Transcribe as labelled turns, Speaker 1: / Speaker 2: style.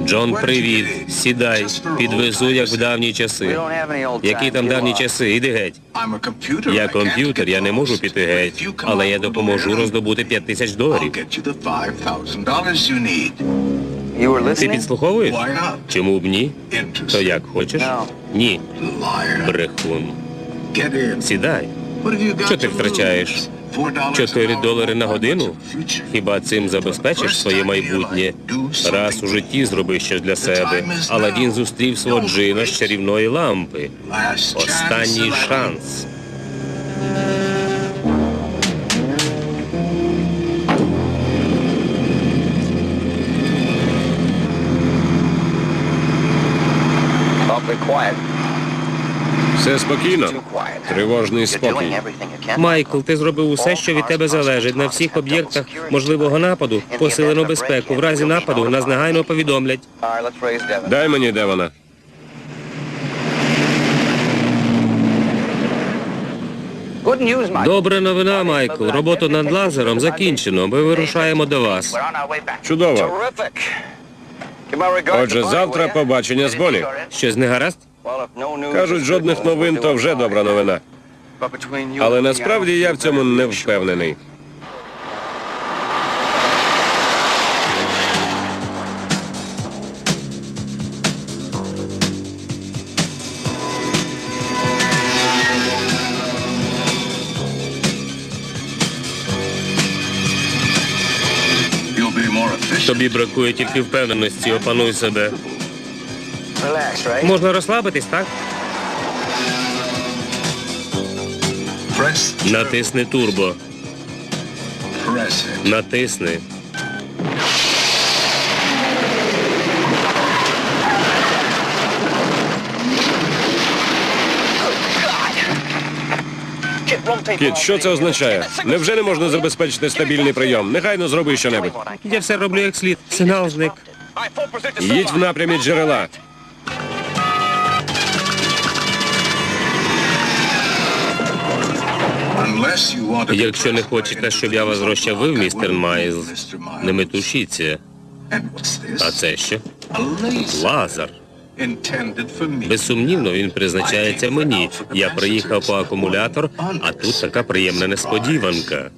Speaker 1: Джон, привіт. Сідай. Підвезу, як в давні часи. Які там давні часи? Іди геть. Я комп'ютер, я не можу піти геть. Але я допоможу роздобути $5000. Ти підслуховуєш? Чому б ні? То як хочеш? Ні. Брехун. Сідай. Що ти втрачаєш? $4 на годину? Хіба цим забезпечиш своє майбутнє? Раз у житті зроби щось для себе. Аладдін зустрів свого джина з чарівної лампи. Останній шанс.
Speaker 2: Все спокійно. Тривожний спокій.
Speaker 1: Майкл, ти зробив усе, що від тебе залежить. На всіх об'єктах можливого нападу посилено безпеку. В разі нападу нас негайно повідомлять.
Speaker 2: Дай мені Девона.
Speaker 1: Добра новина, Майкл. Роботу над лазером закінчено. Ми вирушаємо до вас.
Speaker 2: Чудово. Отже, завтра побачення з Бонні.
Speaker 1: Щось не гаразд?
Speaker 2: Кажуть, жодних новин, то вже добра новина. Але насправді я в цьому не впевнений.
Speaker 1: Тобі бракує тільки впевненості. Опануй себе. Можна розслабитись, так? Натисни турбо. Натисни.
Speaker 2: Кіт, що це означає? Невже не можна забезпечити стабільний прийом? Негайно зроби щонебудь.
Speaker 1: Я все роблю як слід. Сигнал зник.
Speaker 2: Їдь в напрямі джерела.
Speaker 1: Якщо не хочете, щоб я вас розчавив, містер Майлз, не метушіться. А це що? Лазер. Безсумнівно, він призначається мені. Я приїхав по акумулятор, а тут така приємна несподіванка.